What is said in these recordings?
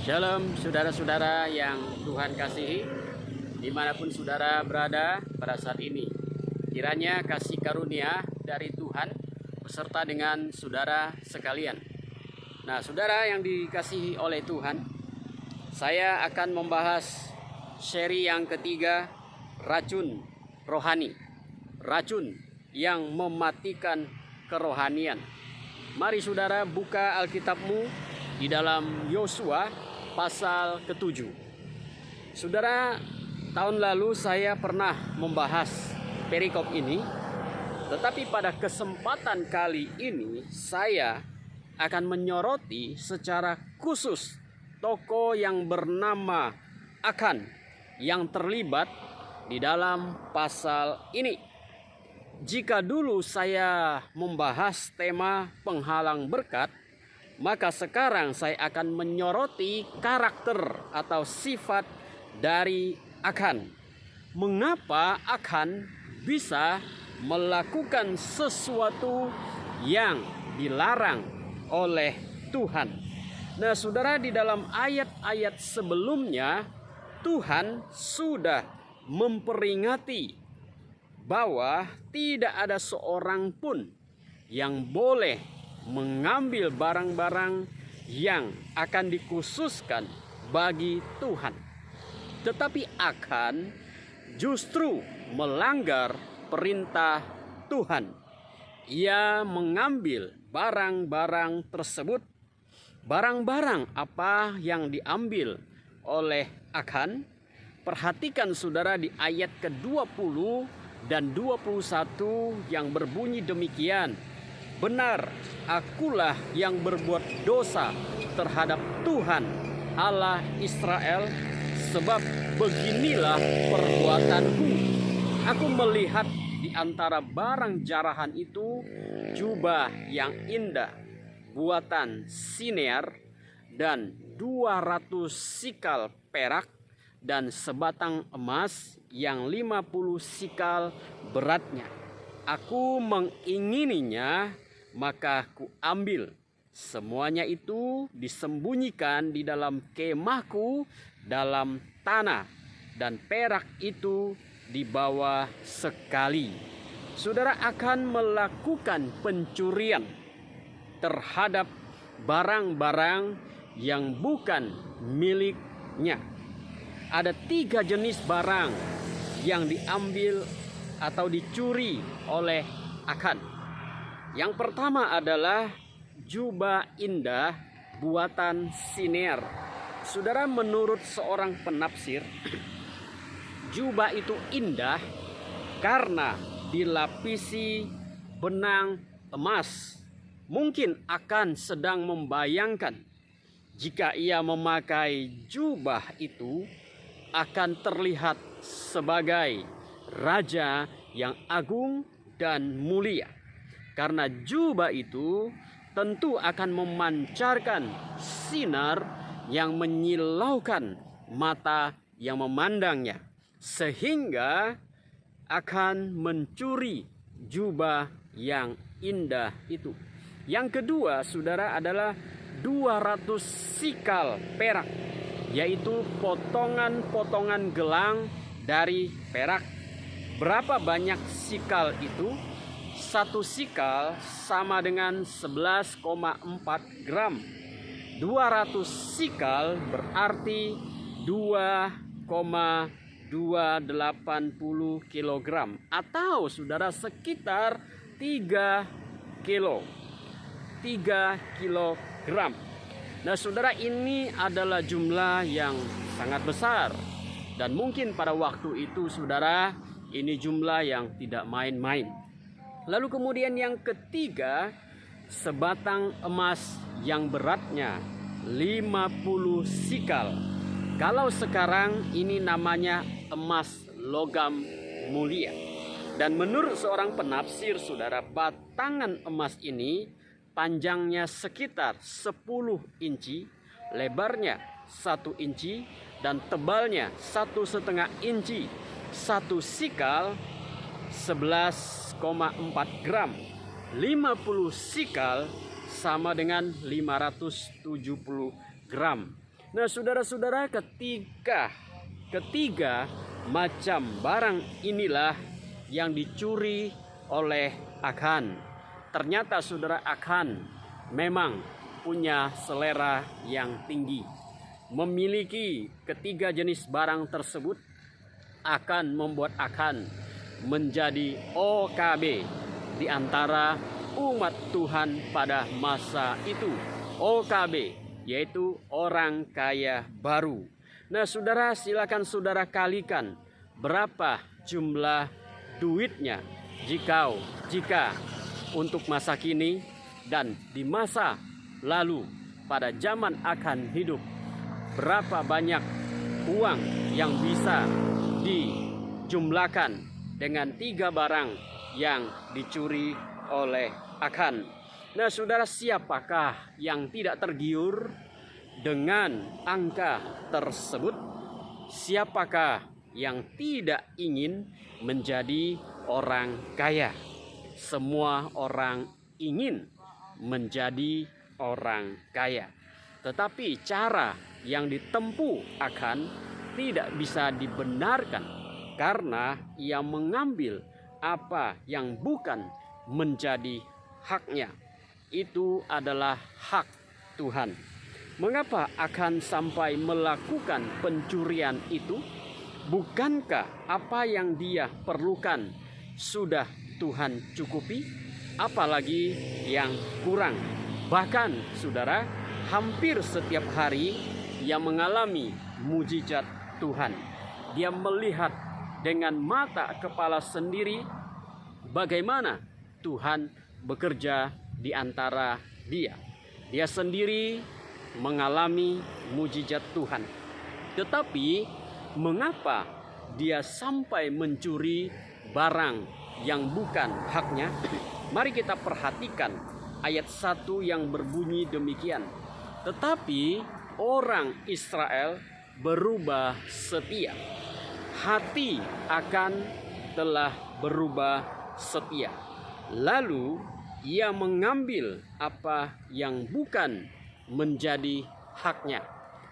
Shalom saudara-saudara yang Tuhan kasihi, dimanapun saudara berada pada saat ini. Kiranya kasih karunia dari Tuhan beserta dengan saudara sekalian. Nah, saudara yang dikasihi oleh Tuhan, saya akan membahas seri yang ketiga, racun rohani. Racun yang mematikan kerohanian. Mari saudara buka Alkitabmu di dalam Yosua pasal ke-7. Saudara, tahun lalu saya pernah membahas perikop ini, tetapi pada kesempatan kali ini saya akan menyoroti secara khusus tokoh yang bernama Akan yang terlibat di dalam pasal ini. Jika dulu saya membahas tema penghalang berkat, maka sekarang saya akan menyoroti karakter atau sifat dari Akan. Mengapa Akan bisa melakukan sesuatu yang dilarang oleh Tuhan? Nah, saudara, di dalam ayat-ayat sebelumnya Tuhan sudah memperingati bahwa tidak ada seorang pun yang boleh mengambil barang-barang yang akan dikhususkan bagi Tuhan. Tetapi Akan justru melanggar perintah Tuhan. Ia mengambil barang-barang tersebut. Barang-barang apa yang diambil oleh Akan? Perhatikan saudara di ayat ke-20 dan 21 yang berbunyi demikian. Benar, akulah yang berbuat dosa terhadap Tuhan Allah Israel, sebab beginilah perbuatanku. Aku melihat di antara barang jarahan itu jubah yang indah buatan Sinear dan 200 sikal perak dan sebatang emas yang 50 sikal beratnya. Aku mengingininya, maka ku ambil. Semuanya itu disembunyikan di dalam kemahku dalam tanah, dan perak itu dibawa sekali. Saudara akan melakukan pencurian terhadap barang-barang yang bukan miliknya. Ada 3 jenis barang yang diambil atau dicuri oleh Akan. Yang pertama adalah jubah indah buatan Sinear. Saudara, menurut seorang penafsir, jubah itu indah karena dilapisi benang emas. Mungkin Akan sedang membayangkan jika ia memakai jubah itu akan terlihat sebagai raja yang agung dan mulia. Karena jubah itu tentu akan memancarkan sinar yang menyilaukan mata yang memandangnya, sehingga akan mencuri jubah yang indah itu. Yang kedua, saudara, adalah 200 sikal perak, yaitu potongan-potongan gelang dari perak. Berapa banyak sikal itu? 1 sikal sama dengan 11,4 gram. 200 sikal berarti 2,280 kilogram. Atau saudara sekitar 3 kilo. 3 kilogram. Nah saudara, ini adalah jumlah yang sangat besar. Dan mungkin pada waktu itu saudara, ini jumlah yang tidak main-main. Lalu kemudian yang ketiga, sebatang emas yang beratnya 50 sikal. Kalau sekarang ini namanya emas logam mulia. Dan menurut seorang penafsir saudara, batangan emas ini panjangnya sekitar 10 inci, lebarnya 1 inci, dan tebalnya 1,5 inci. 1 sikal 11,4 gram. 50 sikal sama dengan 570 gram. Nah, saudara-saudara, ketiga macam barang inilah yang dicuri oleh Achan. Ternyata saudara, Achan memang punya selera yang tinggi. Memiliki ketiga jenis barang tersebut akan membuat Achan menjadi OKB di antara umat Tuhan pada masa itu. OKB yaitu orang kaya baru. Nah, saudara, silakan saudara kalikan berapa jumlah duitnya jika untuk masa kini dan di masa lalu pada zaman Achan hidup, berapa banyak uang yang bisa dijumlahkan dengan 3 barang yang dicuri oleh Achan. Nah, saudara, siapakah yang tidak tergiur dengan angka tersebut? Siapakah yang tidak ingin menjadi orang kaya? Semua orang ingin menjadi orang kaya. Tetapi cara yang ditempuh Achan tidak bisa dibenarkan karena ia mengambil apa yang bukan menjadi haknya. Itu adalah hak Tuhan. Mengapa Achan sampai melakukan pencurian itu? Bukankah apa yang dia perlukan sudah Tuhan cukupi? Apalagi yang kurang. Bahkan saudara, hampir setiap hari ia mengalami mujizat Tuhan. Dia melihat dengan mata kepala sendiri bagaimana Tuhan bekerja di antara dia. Dia sendiri mengalami mujizat Tuhan. Tetapi mengapa dia sampai mencuri barang yang bukan haknya? Mari kita perhatikan ayat 1 yang berbunyi demikian. Tetapi orang Israel berubah setia. Hati Achan telah berubah setia. Lalu ia mengambil apa yang bukan menjadi haknya.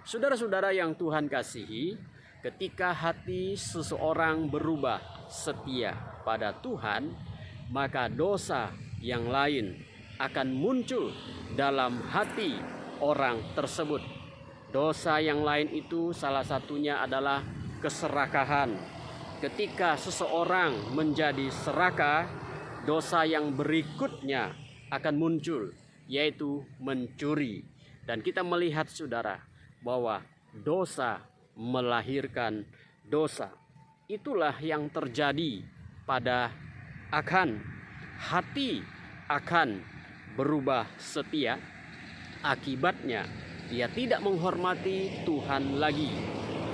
Saudara-saudara yang Tuhan kasihi, ketika hati seseorang berubah setia pada Tuhan, maka dosa yang lain akan muncul dalam hati orang tersebut. Dosa yang lain itu salah satunya adalah keserakahan. Ketika seseorang menjadi serakah, dosa yang berikutnya akan muncul, yaitu mencuri. Dan kita melihat saudara bahwa dosa melahirkan dosa. Itulah yang terjadi pada Achan. Hati Achan berubah setia. Akibatnya dia tidak menghormati Tuhan lagi.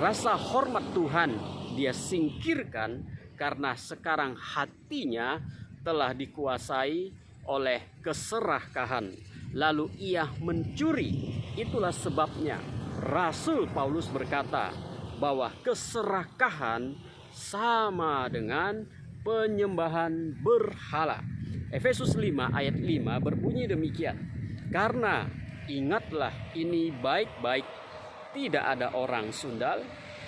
Rasa hormat Tuhan dia singkirkan karena sekarang hatinya telah dikuasai oleh keserakahan. Lalu ia mencuri. Itulah sebabnya Rasul Paulus berkata bahwa keserakahan sama dengan penyembahan berhala. Efesus 5 ayat 5 berbunyi demikian. Karena ingatlah ini baik-baik, tidak ada orang sundal,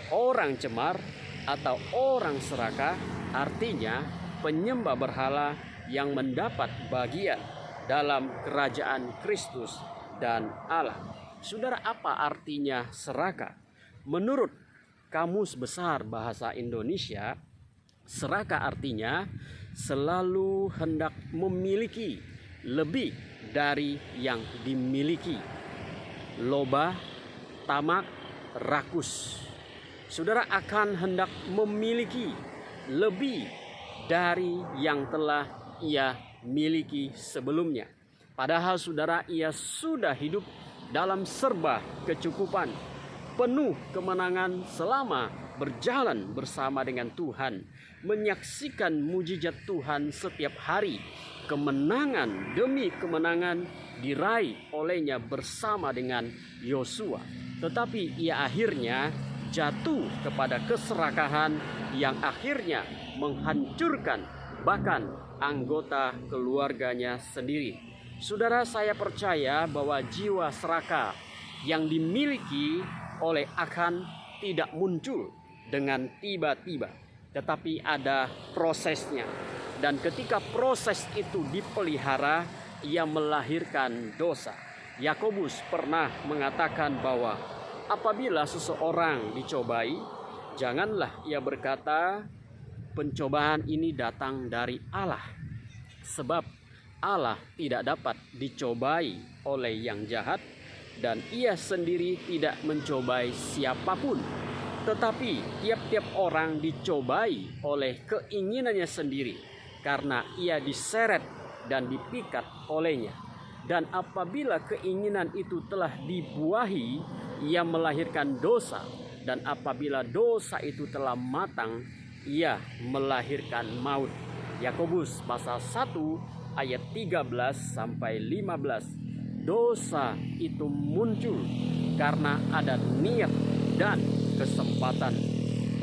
orang cemar, atau orang serakah, artinya penyembah berhala yang mendapat bagian dalam kerajaan Kristus dan Allah. Saudara, apa artinya serakah? Menurut Kamus Besar Bahasa Indonesia, serakah artinya selalu hendak memiliki lebih dari yang dimiliki. Loba, tamak, rakus. Saudara akan hendak memiliki lebih dari yang telah ia miliki sebelumnya. Padahal saudara, ia sudah hidup dalam serba kecukupan, penuh kemenangan selama berjalan bersama dengan Tuhan, menyaksikan mujizat Tuhan setiap hari. Kemenangan demi kemenangan diraih olehnya bersama dengan Yosua. Tetapi ia akhirnya jatuh kepada keserakahan yang akhirnya menghancurkan bahkan anggota keluarganya sendiri. Saudara, saya percaya bahwa jiwa serakah yang dimiliki oleh Achan tidak muncul dengan tiba-tiba, tetapi ada prosesnya. Dan ketika proses itu dipelihara, ia melahirkan dosa. Yakobus pernah mengatakan bahwa apabila seseorang dicobai, janganlah ia berkata, pencobaan ini datang dari Allah. Sebab Allah tidak dapat dicobai oleh yang jahat, dan ia sendiri tidak mencobai siapapun. Tetapi tiap-tiap orang dicobai oleh keinginannya sendiri, karena ia diseret dan dipikat olehnya. Dan apabila keinginan itu telah dibuahi, ia melahirkan dosa. Dan apabila dosa itu telah matang, ia melahirkan maut. Yakobus pasal 1 ayat 13 sampai 15. Dosa itu muncul karena ada niat dan kesempatan.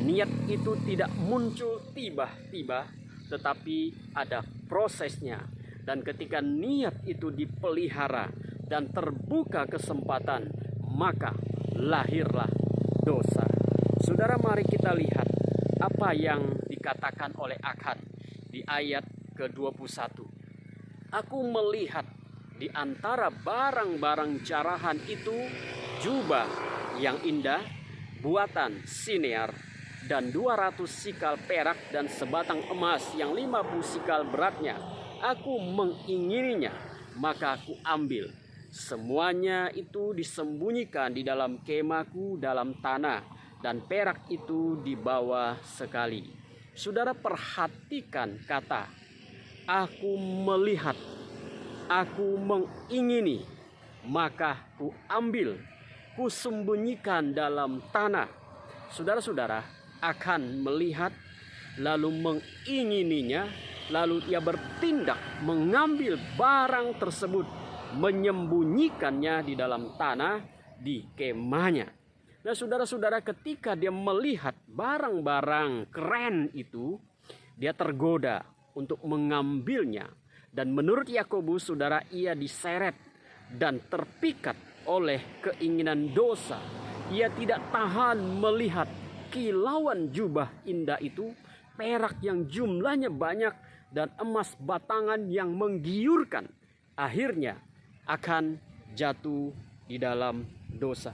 Niat itu tidak muncul tiba-tiba, tetapi ada prosesnya. Dan ketika niat itu dipelihara dan terbuka kesempatan, maka lahirlah dosa. Saudara, mari kita lihat apa yang dikatakan oleh Achan di ayat ke-21. Aku melihat di antara barang-barang jarahan itu jubah yang indah, buatan Sinear, dan 200 sikal perak dan sebatang emas yang 50 sikal beratnya. Aku mengingininya, maka aku ambil. Semuanya itu disembunyikan di dalam kemahku dalam tanah, dan perak itu dibawa sekali. Saudara, perhatikan kata aku melihat, aku mengingini, maka ku ambil, ku sembunyikan dalam tanah. Saudara-saudara, akan melihat lalu mengingininya, lalu ia bertindak mengambil barang tersebut, menyembunyikannya di dalam tanah di kemahnya. Nah, saudara-saudara, ketika dia melihat barang-barang keren itu, dia tergoda untuk mengambilnya. Dan menurut Yakobus, saudara, ia diseret dan terpikat oleh keinginan dosa. Ia tidak tahan melihat kilauan jubah indah itu, perak yang jumlahnya banyak, dan emas batangan yang menggiurkan. Akhirnya akan jatuh di dalam dosa.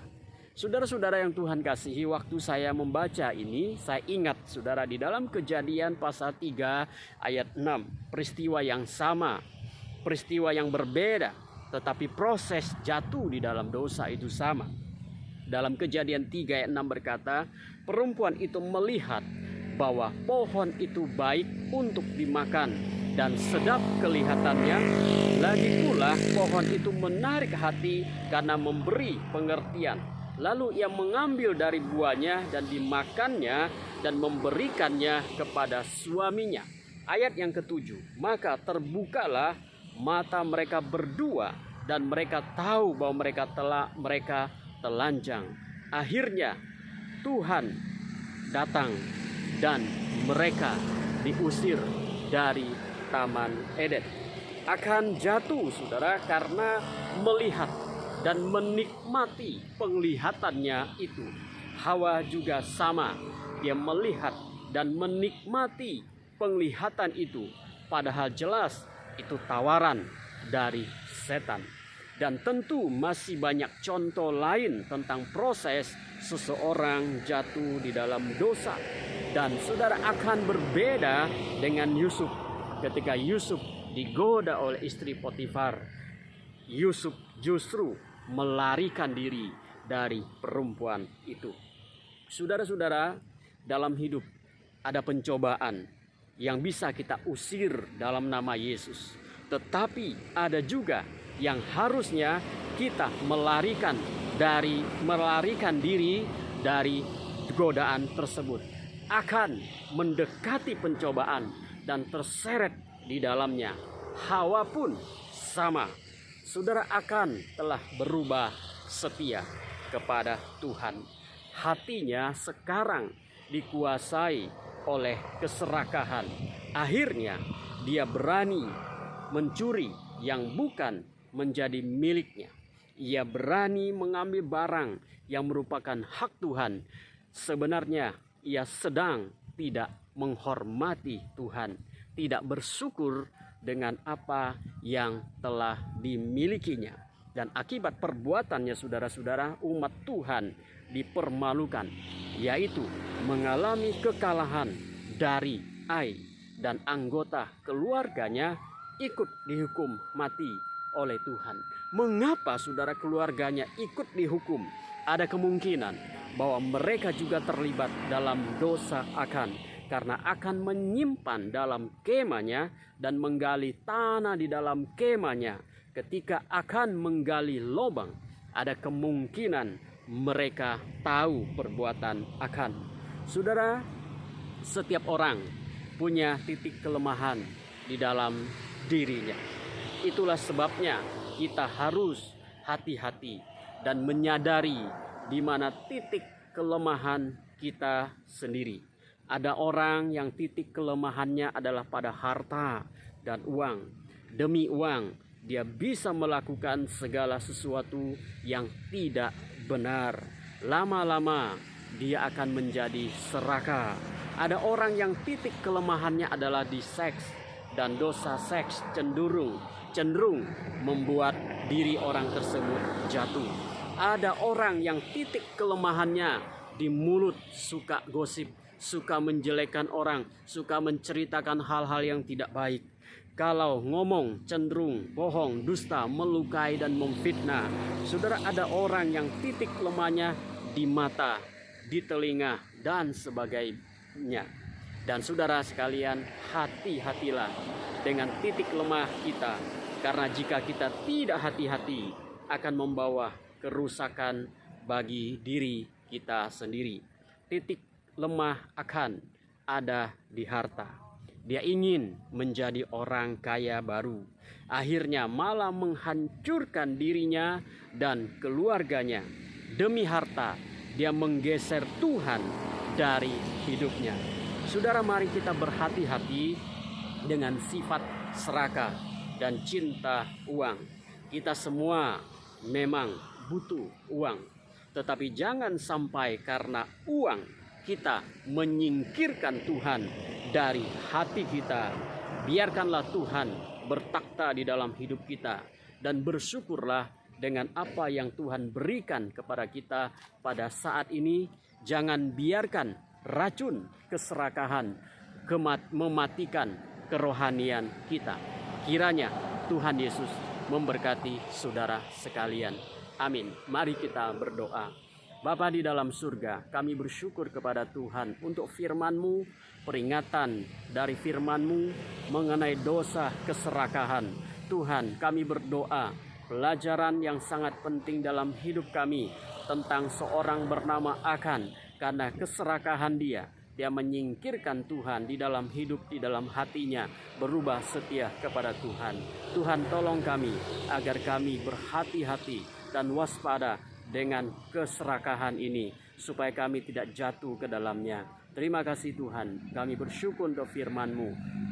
Saudara-saudara yang Tuhan kasihi, waktu saya membaca ini, saya ingat saudara di dalam Kejadian pasal 3 ayat 6. Peristiwa yang sama, peristiwa yang berbeda, tetapi proses jatuh di dalam dosa itu sama. Dalam Kejadian 3 ayat 6 berkata, perempuan itu melihat bahwa pohon itu baik untuk dimakan dan sedap kelihatannya. Lagi pula pohon itu menarik hati karena memberi pengertian. Lalu ia mengambil dari buahnya dan dimakannya dan memberikannya kepada suaminya. Ayat yang ke-7. Maka terbukalah mata mereka berdua dan mereka tahu bahwa mereka telanjang. Akhirnya Tuhan datang dan mereka diusir dari Taman Eden. Akan jatuh saudara karena melihat dan menikmati penglihatannya itu. Hawa juga sama, dia melihat dan menikmati penglihatan itu, padahal jelas itu tawaran dari setan. Dan tentu masih banyak contoh lain tentang proses seseorang jatuh di dalam dosa. Dan saudara, akan berbeda dengan Yusuf. Ketika Yusuf digoda oleh istri Potifar, Yusuf justru melarikan diri dari perempuan itu. Saudara-saudara, dalam hidup ada pencobaan yang bisa kita usir dalam nama Yesus. Tetapi ada juga yang harusnya kita melarikan diri dari godaan tersebut. Akan mendekati pencobaan dan terseret di dalamnya. Hawa pun sama. Saudara, akan telah berubah setia kepada Tuhan. Hatinya sekarang dikuasai oleh keserakahan. Akhirnya dia berani mencuri yang bukan menjadi miliknya. ia berani mengambil barang yang merupakan hak Tuhan, sebenarnya ia sedang tidak menghormati Tuhan, tidak bersyukur dengan apa yang telah dimilikinya. Dan akibat perbuatannya, saudara-saudara, umat Tuhan dipermalukan, yaitu mengalami kekalahan dari Ai, dan anggota keluarganya ikut dihukum mati oleh Tuhan. Mengapa saudara keluarganya ikut dihukum? Ada kemungkinan bahwa mereka juga terlibat dalam dosa Akan, karena akan menyimpan dalam kemahnya dan menggali tanah di dalam kemahnya. Ketika akan menggali lubang, ada kemungkinan mereka tahu perbuatan Akan. Saudara, setiap orang punya titik kelemahan di dalam dirinya. Itulah sebabnya kita harus hati-hati dan menyadari di mana titik kelemahan kita sendiri. Ada orang yang titik kelemahannya adalah pada harta dan uang. Demi uang, dia bisa melakukan segala sesuatu yang tidak benar. Lama-lama dia akan menjadi serakah. Ada orang yang titik kelemahannya adalah di seks, dan dosa seks cenderung membuat diri orang tersebut jatuh. Ada orang yang titik kelemahannya di mulut, suka gosip, suka menjelekkan orang, suka menceritakan hal-hal yang tidak baik. Kalau ngomong cenderung bohong, dusta, melukai dan memfitnah. Saudara, ada orang yang titik lemahnya di mata, di telinga dan sebagainya. Dan saudara sekalian, hati-hatilah dengan titik lemah kita, karena jika kita tidak hati-hati akan membawa kerusakan bagi diri kita sendiri. Titik lemah Akan ada di harta. Dia ingin menjadi orang kaya baru, akhirnya malah menghancurkan dirinya dan keluarganya. Demi harta, dia menggeser Tuhan dari hidupnya. Saudara, mari kita berhati-hati dengan sifat serakah dan cinta uang. Kita semua memang butuh uang, tetapi jangan sampai karena uang kita menyingkirkan Tuhan dari hati kita. Biarkanlah Tuhan bertakhta di dalam hidup kita, dan bersyukurlah dengan apa yang Tuhan berikan kepada kita pada saat ini. Jangan biarkan racun keserakahan mematikan kerohanian kita. Kiranya Tuhan Yesus memberkati saudara sekalian. Amin. Mari kita berdoa. Bapa di dalam surga, kami bersyukur kepada Tuhan untuk firman-Mu, peringatan dari firman-Mu mengenai dosa keserakahan. Tuhan, kami berdoa pelajaran yang sangat penting dalam hidup kami tentang seorang bernama Akan. Karena keserakahan dia menyingkirkan Tuhan di dalam hidup, di dalam hatinya, berubah setia kepada Tuhan. Tuhan, tolong kami agar kami berhati-hati dan waspada dengan keserakahan ini, supaya kami tidak jatuh ke dalamnya. Terima kasih Tuhan, kami bersyukur untuk firman-Mu.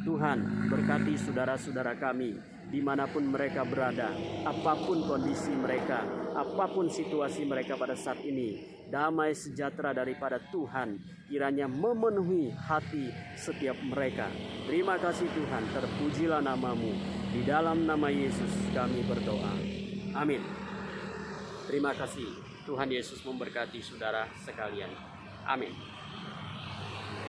Tuhan, berkati saudara-saudara kami dimanapun mereka berada, apapun kondisi mereka, apapun situasi mereka pada saat ini. Damai sejahtera daripada Tuhan kiranya memenuhi hati setiap mereka. Terima kasih Tuhan, terpujilah nama-Mu. Di dalam nama Yesus kami berdoa. Amin. Terima kasih. Tuhan Yesus memberkati saudara sekalian. Amin.